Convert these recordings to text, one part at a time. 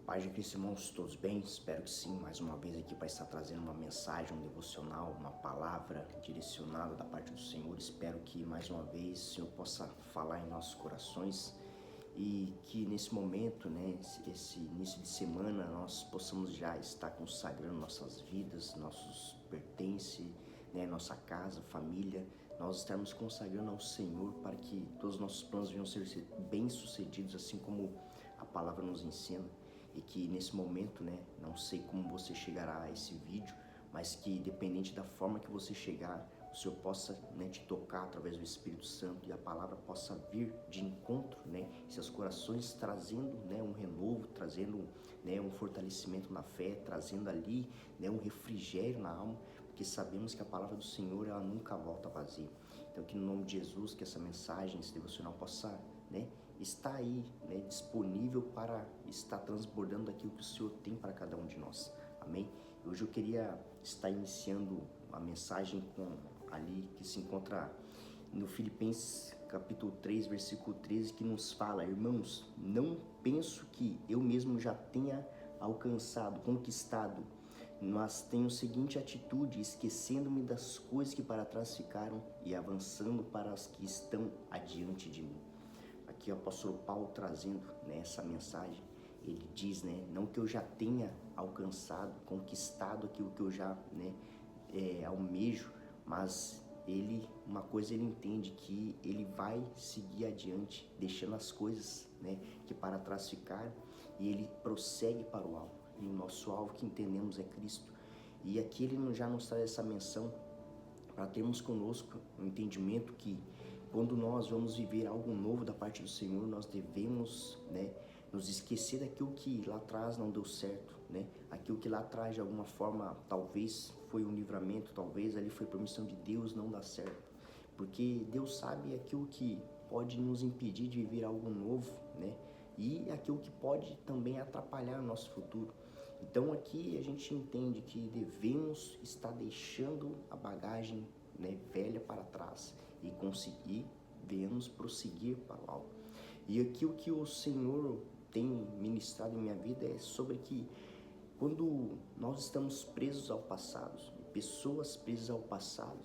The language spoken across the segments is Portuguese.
Paz de Cristo, irmãos, todos bem? Espero que sim. Mais uma vez aqui para estar trazendo uma mensagem, um devocional, uma palavra direcionada da parte do Senhor. Espero que mais uma vez o Senhor possa falar em nossos corações e que nesse momento, esse início de semana, nós possamos já estar consagrando nossas vidas, nossos pertences, nossa casa, família, nós estarmos consagrando ao Senhor para que todos os nossos planos venham ser bem-sucedidos, assim como a palavra nos ensina. E que nesse momento, não sei como você chegará a esse vídeo, mas que independente da forma que você chegar, o Senhor possa te tocar através do Espírito Santo e a palavra possa vir de encontro, em seus corações, trazendo um renovo, trazendo um fortalecimento na fé, trazendo ali um refrigério na alma, porque sabemos que a palavra do Senhor ela nunca volta vazia. Então que no nome de Jesus, que essa mensagem, esse devocional possa está aí, disponível para estar transbordando daquilo que o Senhor tem para cada um de nós. Amém? Hoje eu queria estar iniciando a mensagem com ali que se encontra no Filipenses capítulo 3, versículo 13, que nos fala: irmãos, não penso que eu mesmo já tenha alcançado, conquistado, mas tenho a seguinte atitude, esquecendo-me das coisas que para trás ficaram e avançando para as que estão adiante de mim. Aqui o apóstolo Paulo trazendo essa mensagem, ele diz, não que eu já tenha alcançado, conquistado aquilo que eu já almejo, mas uma coisa ele entende, que ele vai seguir adiante, deixando as coisas que para trás ficaram, e ele prossegue para o alvo, e o nosso alvo que entendemos é Cristo. E aqui ele já nos traz essa menção para termos conosco o entendimento que quando nós vamos viver algo novo da parte do Senhor, nós devemos nos esquecer daquilo que lá atrás não deu certo, aquilo que lá atrás de alguma forma talvez foi um livramento, talvez ali foi permissão de Deus não dar certo, porque Deus sabe aquilo que pode nos impedir de viver algo novo, e aquilo que pode também atrapalhar o nosso futuro. Então aqui a gente entende que devemos estar deixando a bagagem velha para trás e conseguir, devemos prosseguir para o alto. E aqui o que o Senhor tem ministrado em minha vida é sobre que quando nós estamos presos ao passado, pessoas presas ao passado,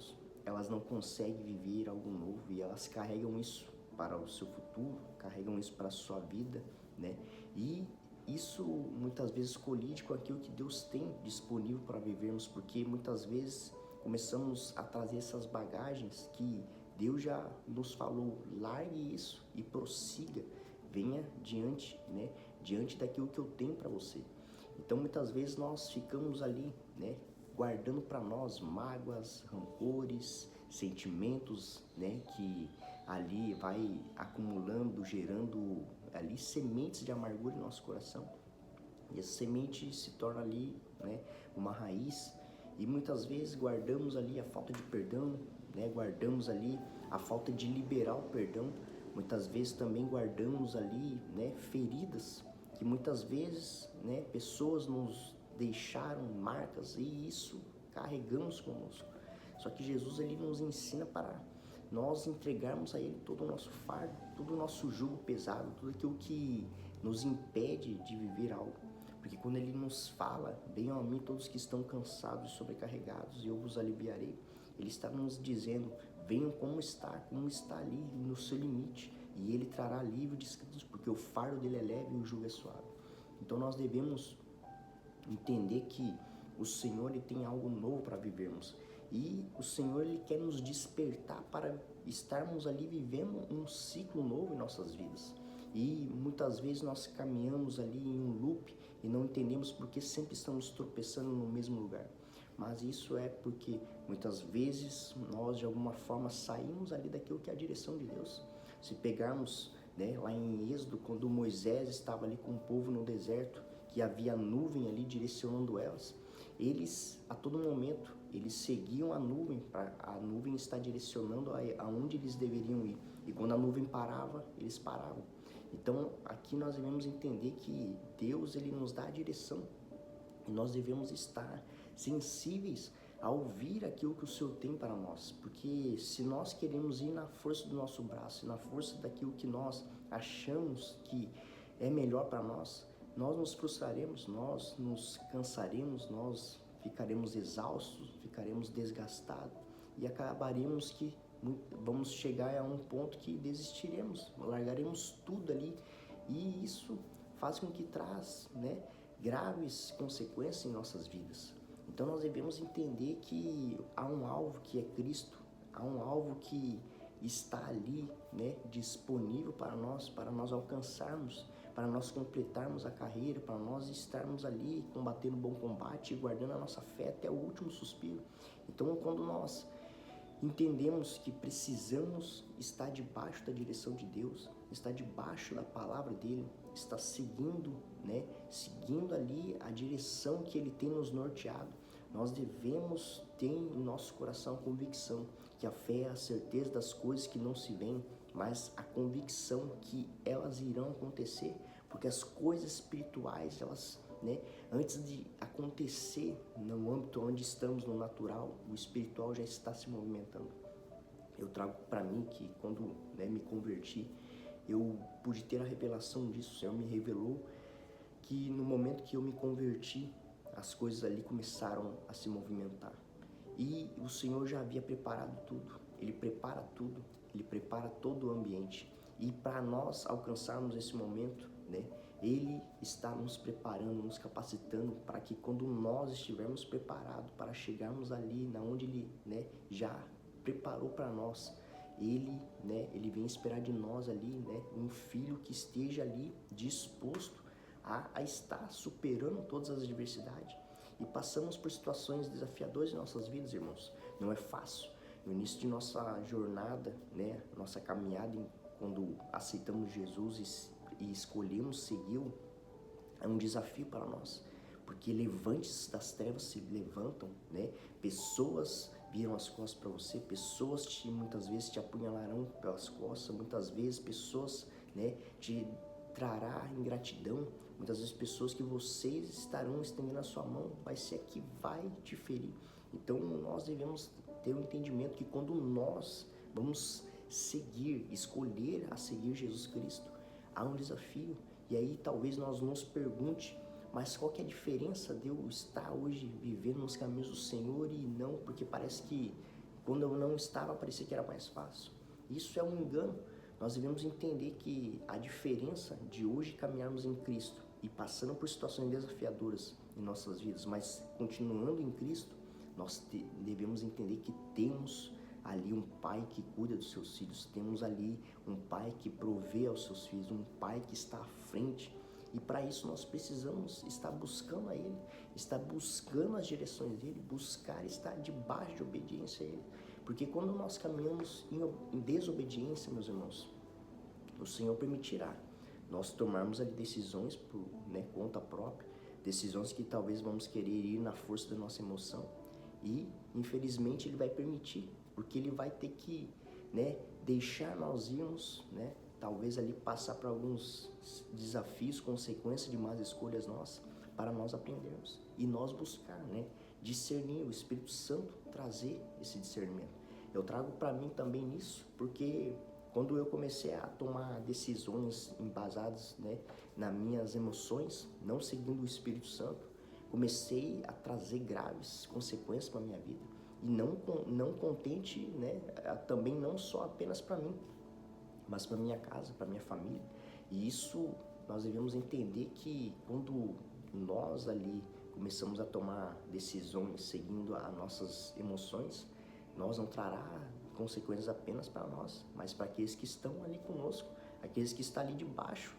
elas não conseguem viver algo novo e elas carregam isso para o seu futuro, carregam isso para a sua vida, e isso muitas vezes colide com aquilo que Deus tem disponível para vivermos, porque muitas vezes começamos a trazer essas bagagens que Deus já nos falou: largue isso e prossiga, venha diante, diante daquilo que eu tenho para você. Então muitas vezes nós ficamos ali, guardando para nós mágoas, rancores, sentimentos, que ali vai acumulando, gerando ali sementes de amargura em nosso coração. E essa semente se torna ali, uma raiz, e muitas vezes guardamos ali a falta de perdão, guardamos ali a falta de liberar o perdão. Muitas vezes também guardamos ali, feridas, que muitas vezes, pessoas nos deixaram marcas, e isso carregamos conosco. Só que Jesus ele nos ensina para nós entregarmos a Ele todo o nosso fardo, todo o nosso jugo pesado, tudo aquilo que nos impede de viver algo. Porque quando Ele nos fala: venham a mim todos que estão cansados e sobrecarregados, e eu vos aliviarei, Ele está nos dizendo: venham como está ali no seu limite, e Ele trará alívio e descanso, porque o fardo dele é leve e o jugo é suave. Então nós devemos entender que o Senhor ele tem algo novo para vivermos, e o Senhor ele quer nos despertar para estarmos ali vivendo um ciclo novo em nossas vidas. E muitas vezes nós caminhamos ali em um loop e não entendemos porque sempre estamos tropeçando no mesmo lugar. Mas isso é porque muitas vezes nós de alguma forma saímos ali daquilo que é a direção de Deus. Se pegarmos lá em Êxodo, quando Moisés estava ali com o povo no deserto, que havia nuvem ali direcionando elas, eles a todo momento eles seguiam a nuvem, para a nuvem estar direcionando aonde eles deveriam ir, e quando a nuvem parava, eles paravam. Então aqui nós devemos entender que Deus ele nos dá a direção, e nós devemos estar sensíveis a ouvir aquilo que o Senhor tem para nós, porque se nós queremos ir na força do nosso braço, na força daquilo que nós achamos que é melhor para nós, nós nos frustraremos, nós nos cansaremos, nós ficaremos exaustos, ficaremos desgastados e acabaremos que vamos chegar a um ponto que desistiremos, largaremos tudo ali, e isso faz com que traz, graves consequências em nossas vidas. Então nós devemos entender que há um alvo que é Cristo, há um alvo que está ali, disponível para nós alcançarmos, para nós completarmos a carreira, para nós estarmos ali combatendo o bom combate e guardando a nossa fé até o último suspiro. Então, quando nós entendemos que precisamos estar debaixo da direção de Deus, estar debaixo da palavra dele, estar seguindo, seguindo ali a direção que ele tem nos norteado, nós devemos ter em nosso coração a convicção que a fé é a certeza das coisas que não se veem, mas a convicção que elas irão acontecer, porque as coisas espirituais, elas, antes de acontecer no âmbito onde estamos no natural, o espiritual já está se movimentando. Eu trago para mim que quando me converti, eu pude ter a revelação disso. O Senhor me revelou que no momento que eu me converti, as coisas ali começaram a se movimentar. E o Senhor já havia preparado tudo. Ele prepara tudo, Ele prepara todo o ambiente. E para nós alcançarmos esse momento, Ele está nos preparando, nos capacitando para que quando nós estivermos preparados para chegarmos ali na onde Ele já preparou para nós, Ele vem esperar de nós ali, um filho que esteja ali disposto a estar superando todas as adversidades. E passamos por situações desafiadoras em nossas vidas, irmãos. Não é fácil. No início de nossa jornada, nossa caminhada, quando aceitamos Jesus e escolhemos segui-lo, é um desafio para nós. Porque levantes das trevas se levantam, Pessoas viram as costas para você, pessoas muitas vezes te apunhalarão pelas costas, muitas vezes pessoas, te trará ingratidão, muitas vezes pessoas que vocês estarão estendendo a sua mão, vai ser que vai te ferir. Então nós devemos ter um entendimento que quando nós vamos escolher a seguir Jesus Cristo, há um desafio. E aí talvez nós nos pergunte, mas qual que é a diferença de eu estar hoje vivendo nos caminhos do Senhor e não, porque parece que quando eu não estava parecia que era mais fácil. Isso é um engano. Nós devemos entender que a diferença de hoje caminharmos em Cristo e passando por situações desafiadoras em nossas vidas, mas continuando em Cristo, nós devemos entender que temos ali um pai que cuida dos seus filhos, temos ali um pai que provê aos seus filhos, um pai que está à frente. E para isso nós precisamos estar buscando a Ele, estar buscando as direções dEle, buscar estar debaixo de obediência a Ele. Porque quando nós caminhamos em desobediência, meus irmãos, o Senhor permitirá nós tomarmos ali decisões por conta própria, decisões que talvez vamos querer ir na força da nossa emoção. E, infelizmente, Ele vai permitir, porque Ele vai ter que deixar nós irmos, talvez ali passar por alguns desafios, consequências de más escolhas nossas, para nós aprendermos e nós buscar, discernir, o Espírito Santo trazer esse discernimento. Eu trago para mim também isso, porque quando eu comecei a tomar decisões embasadas, nas minhas emoções, não seguindo o Espírito Santo, comecei a trazer graves consequências para a minha vida. E não contente, também não só apenas para mim, mas para minha casa, para minha família. E isso nós devemos entender que quando nós ali começamos a tomar decisões seguindo as nossas emoções, nós não trará consequências apenas para nós, mas para aqueles que estão ali conosco, aqueles que estão ali debaixo,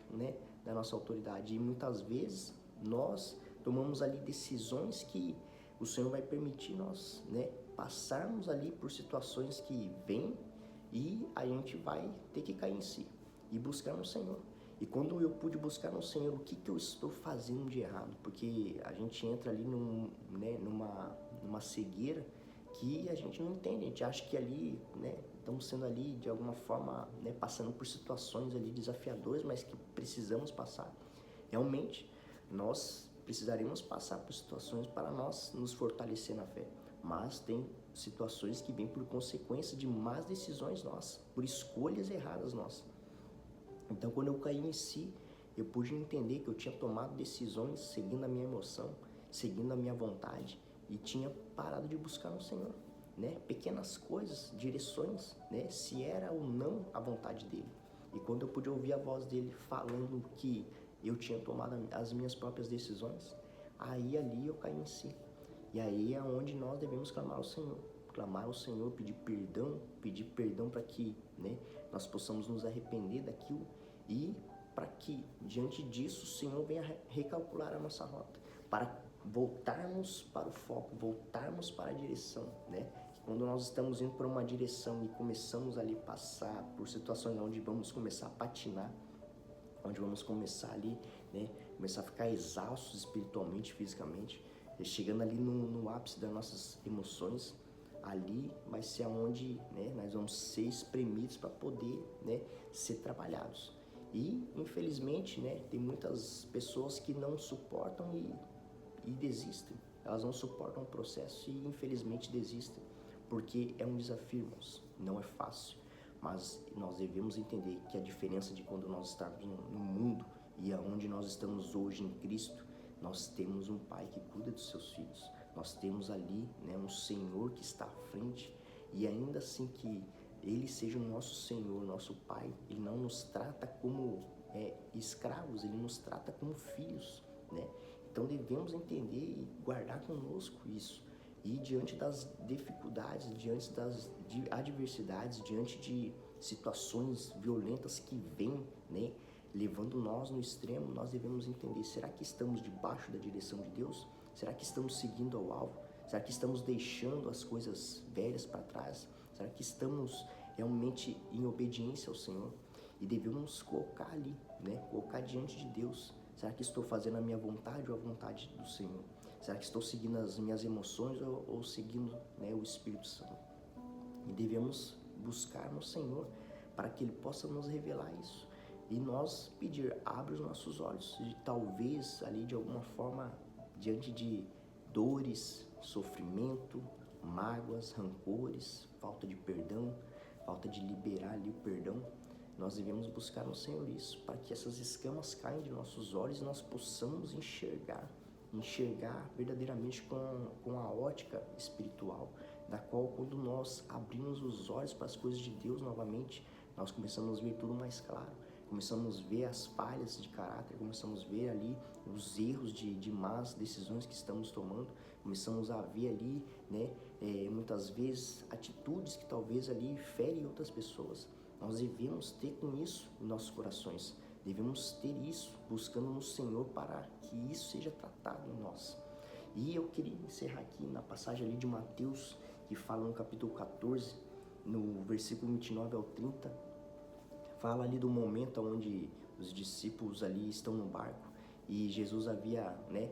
da nossa autoridade. E muitas vezes nós tomamos ali decisões que o Senhor vai permitir nós, passarmos ali por situações que vêm e a gente vai ter que cair em si e buscar no Senhor. E quando eu pude buscar no Senhor, o que eu estou fazendo de errado? Porque a gente entra ali numa cegueira que a gente não entende, a gente acha que ali, estamos sendo ali de alguma forma, passando por situações ali desafiadoras, mas que precisamos passar. Realmente, nós precisaremos passar por situações para nós nos fortalecer na fé, mas tem situações que vêm por consequência de más decisões nossas, por escolhas erradas nossas. Então, quando eu caí em si, eu pude entender que eu tinha tomado decisões seguindo a minha emoção, seguindo a minha vontade e tinha parado de buscar no Senhor, né? Pequenas coisas, direções, né? Se era ou não a vontade dele. E quando eu pude ouvir a voz dele falando que eu tinha tomado as minhas próprias decisões, aí ali eu caí em si. E aí é onde nós devemos clamar ao Senhor. Clamar ao Senhor, pedir perdão para que, né, nós possamos nos arrepender daquilo e para que, diante disso, o Senhor venha recalcular a nossa rota, para voltarmos para o foco, voltarmos para a direção, né? Quando nós estamos indo para uma direção e começamos ali a passar por situações onde vamos começar a patinar, onde vamos começar ali, né, começar a ficar exaustos espiritualmente, fisicamente, chegando ali no ápice das nossas emoções, ali vai ser onde, né, nós vamos ser espremidos para poder, né, ser trabalhados. E, infelizmente, né, tem muitas pessoas que não suportam e desistem. Elas não suportam o processo e, infelizmente, desistem. Porque é um desafio, irmãos. Não é fácil. Mas nós devemos entender que a diferença de quando nós estamos no mundo e aonde nós estamos hoje em Cristo, nós temos um Pai que cuida dos seus filhos. Nós temos ali, né, um Senhor que está à frente e ainda assim que Ele seja o nosso Senhor, nosso Pai, Ele não nos trata como escravos, Ele nos trata como filhos, né? Então devemos entender e guardar conosco isso. E diante das dificuldades, diante das adversidades, diante de situações violentas que vêm, né, levando nós no extremo, nós devemos entender, será que estamos debaixo da direção de Deus? Será que estamos seguindo ao alvo? Será que estamos deixando as coisas velhas para trás? Será que estamos realmente em obediência ao Senhor? E devemos colocar ali, né, colocar diante de Deus. Será que estou fazendo a minha vontade ou a vontade do Senhor? Será que estou seguindo as minhas emoções ou seguindo, né, o Espírito Santo? E devemos buscar no Senhor para que Ele possa nos revelar isso. E nós pedir, abre os nossos olhos. E talvez ali de alguma forma, diante de dores, sofrimento, mágoas, rancores, falta de perdão, falta de liberar ali o perdão, nós devemos buscar no Senhor isso, para que essas escamas caiam de nossos olhos e nós possamos enxergar verdadeiramente com a ótica espiritual, da qual quando nós abrimos os olhos para as coisas de Deus novamente, nós começamos a ver tudo mais claro, começamos a ver as falhas de caráter, começamos a ver ali os erros de más decisões que estamos tomando, começamos a ver ali, né, muitas vezes atitudes que talvez ali ferem outras pessoas. Nós devemos ter com isso em nossos corações. Devemos ter isso buscando no Senhor para que isso seja tratado em nós. E eu queria encerrar aqui na passagem ali de Mateus, que fala no capítulo 14, no versículo 29 ao 30, fala ali do momento onde os discípulos ali estão no barco e Jesus havia, né,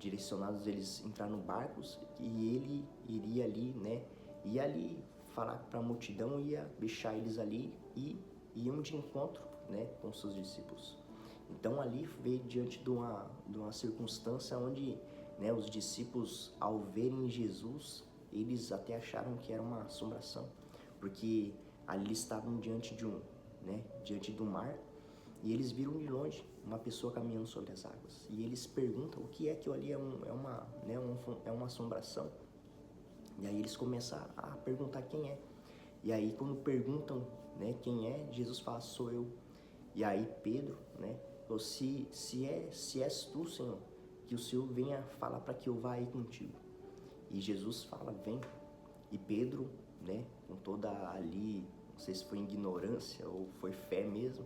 direcionados eles entrar no barco e ele iria ali, né, ia ali falar para a multidão, ia deixar eles ali e iam de encontro, né, com seus discípulos. Então ali veio diante de uma circunstância onde, né, os discípulos, ao verem Jesus, eles até acharam que era uma assombração, porque ali eles estavam diante diante do mar, e eles viram de longe uma pessoa caminhando sobre as águas. E eles perguntam o que é que ali é uma assombração. E aí eles começam a perguntar quem é. E aí quando perguntam, né, quem é, Jesus fala, sou eu. E aí Pedro, né, falou, se és tu, Senhor, que o Senhor venha falar para que eu vá aí contigo. E Jesus fala, vem. E Pedro, né, com toda ali, não sei se foi ignorância ou foi fé mesmo,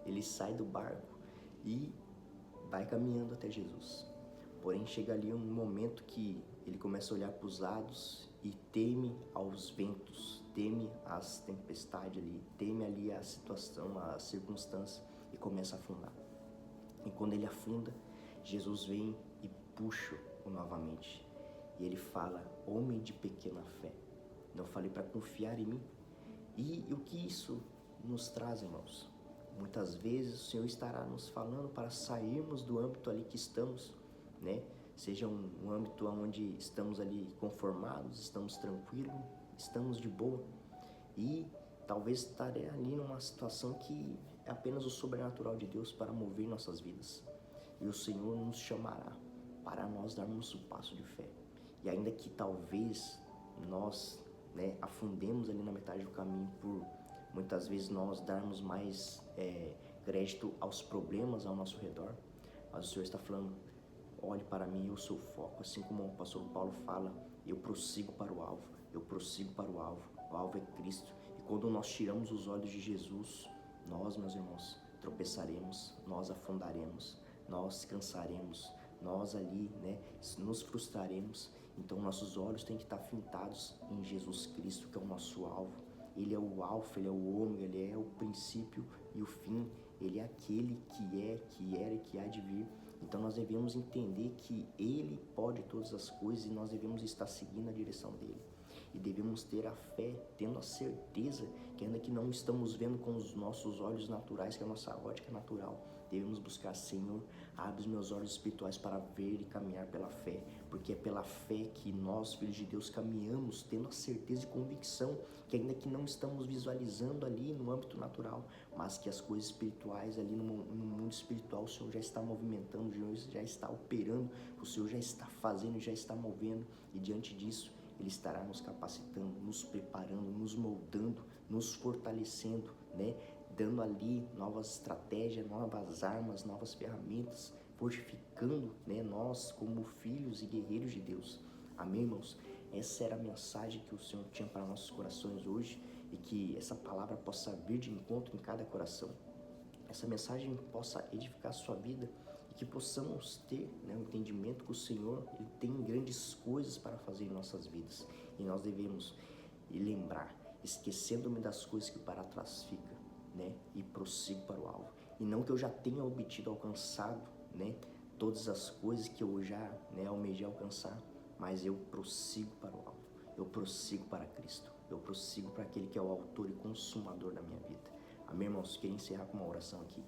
ele sai do barco e vai caminhando até Jesus. Porém chega ali um momento que ele começa a olhar para os lados e teme aos ventos, teme às tempestades ali, teme ali a situação, a circunstância, e começa a afundar. E quando ele afunda, Jesus vem e puxa-o novamente. E ele fala, homem de pequena fé, não falei para confiar em mim? E o que isso nos traz, irmãos? Muitas vezes o Senhor estará nos falando para sairmos do âmbito ali que estamos, né? Seja um âmbito onde estamos ali conformados, estamos tranquilos, estamos de boa. E talvez estarei ali numa situação que é apenas o sobrenatural de Deus para mover nossas vidas. E o Senhor nos chamará para nós darmos o passo de fé. E ainda que talvez nós, afundemos ali na metade do caminho por muitas vezes nós darmos mais crédito aos problemas ao nosso redor, mas o Senhor está falando, olhe para mim, eu sou o foco. Assim como o apóstolo Paulo fala, eu prossigo para o alvo, o alvo é Cristo. E quando nós tiramos os olhos de Jesus, nós, meus irmãos, tropeçaremos, nós afundaremos, nós cansaremos, nós ali, nos frustraremos. Então nossos olhos têm que estar fintados em Jesus Cristo, que é o nosso alvo. Ele é o alfa, ele é o ômega, ele é o princípio e o fim. Ele é aquele que é, que era e que há de vir. Então nós devemos entender que Ele pode todas as coisas e nós devemos estar seguindo a direção dEle. E devemos ter a fé, tendo a certeza que ainda que não estamos vendo com os nossos olhos naturais, que é a nossa ótica natural, devemos buscar, Senhor, abre os meus olhos espirituais para ver e caminhar pela fé, porque é pela fé que nós, filhos de Deus, caminhamos, tendo a certeza e convicção que ainda que não estamos visualizando ali no âmbito natural, mas que as coisas espirituais ali no mundo espiritual, o Senhor já está movimentando, o Senhor já está operando, o Senhor já está fazendo, já está movendo, e diante disso, Ele estará nos capacitando, nos preparando, nos moldando, nos fortalecendo, dando ali novas estratégias, novas armas, novas ferramentas, fortificando, nós como filhos e guerreiros de Deus. Amém, irmãos? Essa era a mensagem que o Senhor tinha para nossos corações hoje e que essa palavra possa vir de encontro em cada coração. Essa mensagem possa edificar a sua vida e que possamos ter o entendimento que o Senhor Ele tem grandes coisas para fazer em nossas vidas. E nós devemos lembrar, esquecendo-me das coisas que para trás ficam, e prossigo para o alvo. E não que eu já tenha obtido, alcançado, todas as coisas que eu já almejei alcançar, mas eu prossigo para o alvo. Eu prossigo para Cristo. Eu prossigo para aquele que é o autor e consumador da minha vida. Amém, irmãos? Queria encerrar com uma oração aqui.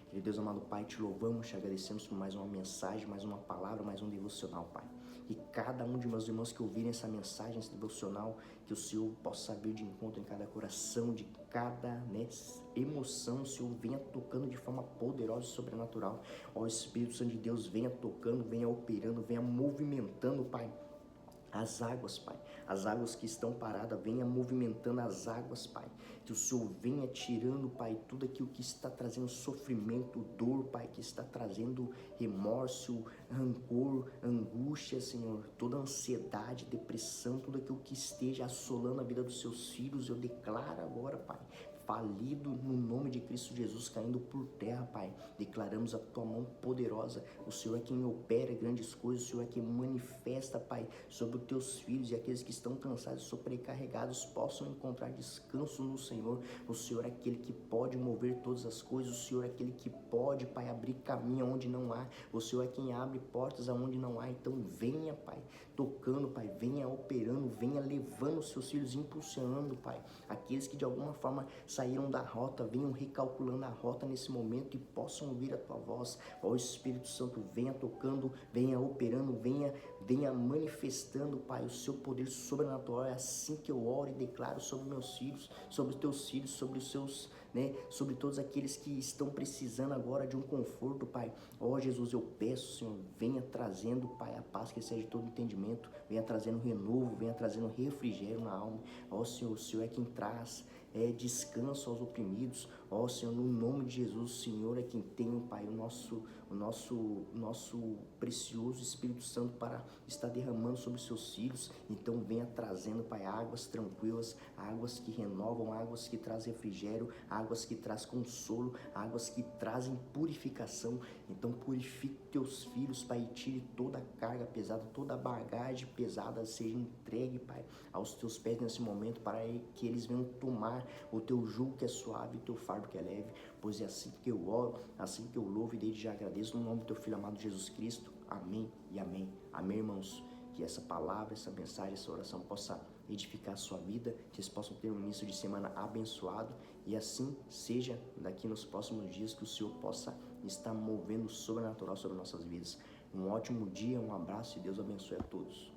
Querido Deus amado Pai, te louvamos, te agradecemos por mais uma mensagem, mais uma palavra, mais um devocional, Pai. E cada um de meus irmãos que ouvirem essa mensagem, esse devocional, que o Senhor possa vir de encontro em cada coração, de cada emoção, o Senhor venha tocando de forma poderosa e sobrenatural. Ó Espírito Santo de Deus, venha tocando, venha operando, venha movimentando, Pai. As águas, Pai, as águas que estão paradas, venha movimentando as águas, Pai, que o Senhor venha tirando, Pai, tudo aquilo que está trazendo sofrimento, dor, Pai, que está trazendo remorso, rancor, angústia, Senhor, toda ansiedade, depressão, tudo aquilo que esteja assolando a vida dos seus filhos, eu declaro agora, Pai, falido no nome de Cristo Jesus, caindo por terra, Pai. Declaramos a Tua mão poderosa. O Senhor é quem opera grandes coisas, o Senhor é quem manifesta, Pai, sobre os Teus filhos, e aqueles que estão cansados e sobrecarregados possam encontrar descanso no Senhor. O Senhor é aquele que pode mover todas as coisas, o Senhor é aquele que pode, Pai, abrir caminho onde não há. O Senhor é quem abre portas aonde não há. Então venha, Pai, tocando, Pai, venha operando, venha levando os seus filhos, impulsionando, Pai, aqueles que de alguma forma saíram da rota, venham recalculando a rota nesse momento e possam ouvir a Tua voz. Ó Espírito Santo, venha tocando, venha operando, venha manifestando, Pai, o Seu poder sobrenatural. É assim que eu oro e declaro sobre meus filhos, sobre os Teus filhos, sobre os seus, sobre todos aqueles que estão precisando agora de um conforto, Pai. Ó Jesus, eu peço, Senhor, venha trazendo, Pai, a paz que excede todo entendimento, venha trazendo renovo, venha trazendo refrigério na alma. Ó Senhor, o Senhor é quem traz descanso aos oprimidos. Ó Senhor, no nome de Jesus, o Senhor é quem tem, Pai, o nosso precioso Espírito Santo para estar derramando sobre os seus filhos. Então venha trazendo, Pai, águas tranquilas, águas que renovam, águas que trazem refrigério, águas que trazem consolo, águas que trazem purificação. Então purifique Teus filhos, Pai, e tire toda a carga pesada, toda a bagagem pesada seja entregue, Pai, aos Teus pés nesse momento, para que eles venham tomar o Teu jugo que é suave e o Teu fardo que é leve. Pois é assim que eu oro, assim que eu louvo e desde já agradeço no nome do Teu Filho amado Jesus Cristo. Amém e amém. Amém, irmãos. Que essa palavra, essa mensagem, essa oração possa edificar a sua vida, que vocês possam ter um início de semana abençoado e assim seja daqui nos próximos dias, que o Senhor possa estar movendo o sobrenatural sobre nossas vidas. Um ótimo dia, um abraço e Deus abençoe a todos.